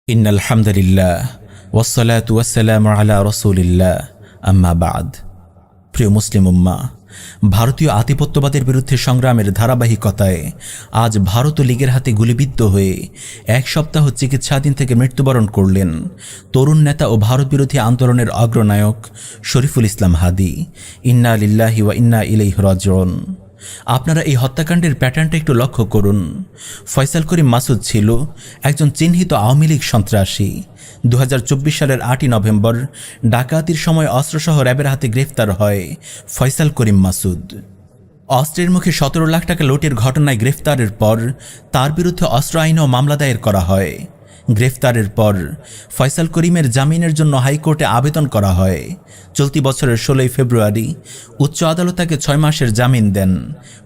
ইন্নাল হামদুলিল্লাহ ওয়াসসালাতু ওয়াসসালামু আলা রাসূলিল্লাহ আম্মা বাদ। প্রিয় মুসলিম উম্মাহ, ভারতীয় আধিপত্যবাদের বিরুদ্ধে সংগ্রামের ধারাবাহিকতায় আজ ভারত লীগের হাতে গুলিবিদ্ধ হয়ে এক সপ্তাহ চিকিৎসাধীন থেকে মৃত্যুবরণ করলেন তরুণ নেতা ও ভারত বিরোধী আন্দোলনের অগ্রনায়ক শরীফুল ইসলাম হাদি। ইন্না লিল্লাহি ওয়া ইন্না ইলাইহি রাজিউন। আপনারা এই হত্যাকাণ্ডের প্যাটার্নটা একটু লক্ষ্য করুন। ফয়সাল করিম মাসুদ ছিল একজন চিহ্নিত আওয়ামী লীগ সন্ত্রাসী। 2024 সালের 8ই নভেম্বর ডাকাতির সময় অস্ত্রসহ র্যাবের হাতে গ্রেফতার হয় ফয়সাল করিম মাসুদ। অস্ত্রের মুখে 17 লাখ টাকা লুটের ঘটনায় গ্রেফতারের পর তার বিরুদ্ধে অস্ত্র আইনেও মামলা দায়ের করা হয়। গ্রেফতারের পর ফয়সাল করিমের জামিনের জন্য হাইকোর্টে আবেদন করা হয়। চলতি বছরের 16ই ফেব্রুয়ারি উচ্চ আদালত তাকে 6 মাসের জামিন দেন।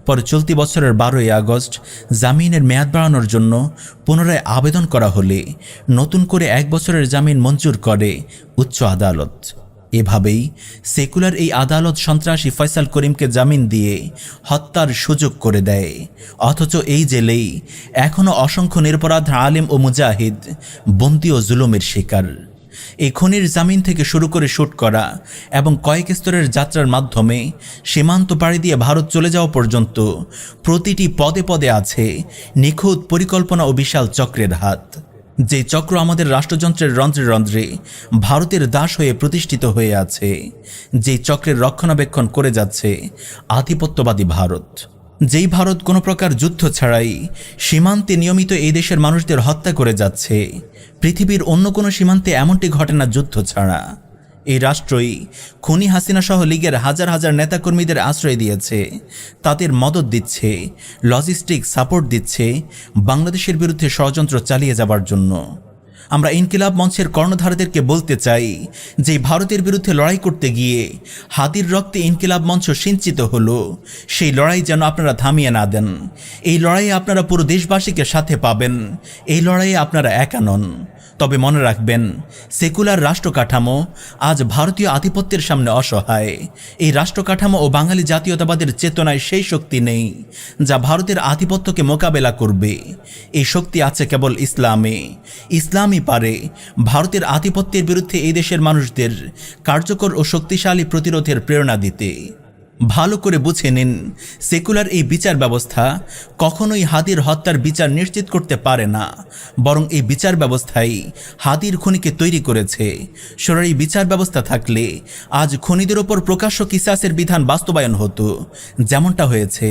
পরে চলতি বছরের 12ই আগস্ট জামিনের মেয়াদ বাড়ানোর জন্য পুনরায় আবেদন করা হলে নতুন করে 1 বছরের জামিন মঞ্জুর করে উচ্চ আদালত। এভাবেই সেকুলার এই আদালত সন্ত্রাসী ফয়সাল করিমকে জামিন দিয়ে হত্যার সুযোগ করে দেয়। অথচ এই জেলেই এখনও অসংখ্য নিরপরাধ আলেম ও মুজাহিদ বন্দী ও জুলুমের শিকার। এই খুনির জামিন থেকে শুরু করে শুট করা এবং কয়েক স্তরের যাত্রার মাধ্যমে সীমান্ত পাড়ি দিয়ে ভারত চলে যাওয়া পর্যন্ত প্রতিটি পদে পদে আছে নিখুঁত পরিকল্পনা ও বিশাল চক্রের হাত। যে চক্র আমাদের রাষ্ট্রযন্ত্রের রন্ধ্রে রন্ধ্রে ভারতের দাস হয়ে প্রতিষ্ঠিত হয়ে আছে, যেই চক্রের রক্ষণাবেক্ষণ করে যাচ্ছে আধিপত্যবাদী ভারত। যেই ভারত কোনো প্রকার যুদ্ধ ছাড়াই সীমান্তে নিয়মিত এই দেশের মানুষদের হত্যা করে যাচ্ছে, পৃথিবীর অন্য কোনো সীমান্তে এমনটি ঘটে না যুদ্ধ ছাড়া। এই রাষ্ট্রই খুনি হাসিনা সহ লীগের হাজার হাজার নেতাকর্মীদের আশ্রয় দিয়েছে, তাদের মদত দিচ্ছে, লজিস্টিক সাপোর্ট দিচ্ছে বাংলাদেশের বিরুদ্ধে ষড়যন্ত্র চালিয়ে যাবার জন্য। আমরা ইনকিলাব মঞ্চের কর্ণধারদেরকে বলতে চাই যে ভারতের বিরুদ্ধে লড়াই করতে গিয়ে হাদির রক্তে ইনকিলাব মঞ্চ সিঞ্চিত হলো, সেই লড়াই যেন আপনারা থামিয়ে না দেন। এই লড়াইয়ে আপনারা পুরো দেশবাসীকে সাথে পাবেন, এই লড়াইয়ে আপনারা একা নন। তবে মনে রাখবেন, সেকুলার রাষ্ট্র কাঠামো আজ ভারতীয় আধিপত্যের সামনে অসহায়। এই রাষ্ট্র কাঠামো ও বাঙালি জাতীয়তাবাদের চেতনায় সেই শক্তি নেই যা ভারতের আধিপত্যকে মোকাবেলা করবে। এই শক্তি আছে কেবল ইসলামে। ইসলামই পারে ভারতের আধিপত্যের বিরুদ্ধে এই দেশের মানুষদের কার্যকর ও শক্তিশালী প্রতিরোধের প্রেরণা দিতে। ভালো করে বুঝে নিন, সেকুলার এই বিচার ব্যবস্থা কখনোই হাদির হত্যার বিচার নিশ্চিত করতে পারে না, বরং এই বিচার ব্যবস্থাই হাদির খুনিকে তৈরি করেছে। সরাসরি বিচার ব্যবস্থা থাকলে আজ খুনিদের ওপর প্রকাশ্য কিসাসের বিধান বাস্তবায়ন হতো, যেমনটা হয়েছে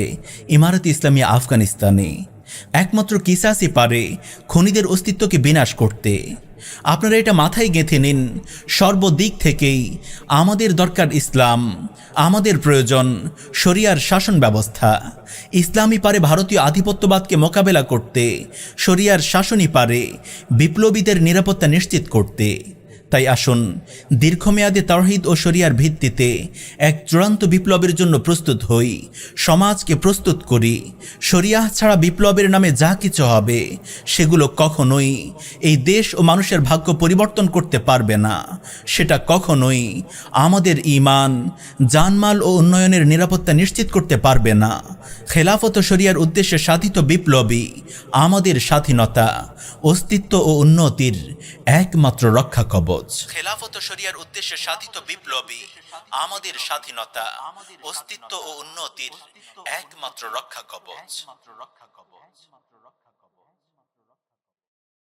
ইমারতে ইসলামিয়া আফগানিস্তানে। একমাত্র কিসাসই পারে খুনিদের অস্তিত্বকে বিনাশ করতে। আপনারা এটা মাথায় গেঁথে নিন, সর্বদিক থেকেই আমাদের দরকার ইসলাম, আমাদের প্রয়োজন শরিয়ার শাসন ব্যবস্থা। ইসলামই পারে ভারতীয় আধিপত্যবাদকে মোকাবেলা করতে, শরিয়ার শাসনই পারে বিপ্লবীদের নিরাপত্তা নিশ্চিত করতে। তাই আসুন দীর্ঘমেয়াদে তাওহীদ ও শরিয়ার ভিত্তিতে এক চূড়ান্ত বিপ্লবের জন্য প্রস্তুত হই, সমাজকে প্রস্তুত করি। শরিয়াহ ছাড়া বিপ্লবের নামে যা কিছু হবে সেগুলো কখনোই এই দেশ ও মানুষের ভাগ্য পরিবর্তন করতে পারবে না। সেটা কখনোই আমাদের ঈমান, জানমাল ও উন্নয়নের নিরাপত্তা নিশ্চিত করতে পারবে না। খেলাফত ও শরিয়ার উদ্দেশ্যে সাধিত বিপ্লবী আমাদের স্বাধীনতা, অস্তিত্ব ও উন্নতির একমাত্র রক্ষা কবচ। খেলাফত ও শরিয়ার উদ্দেশ্যে সাধিত বিপ্লবী আমাদের স্বাধীনতা, অস্তিত্ব ও উন্নতির একমাত্র রক্ষা কবচ।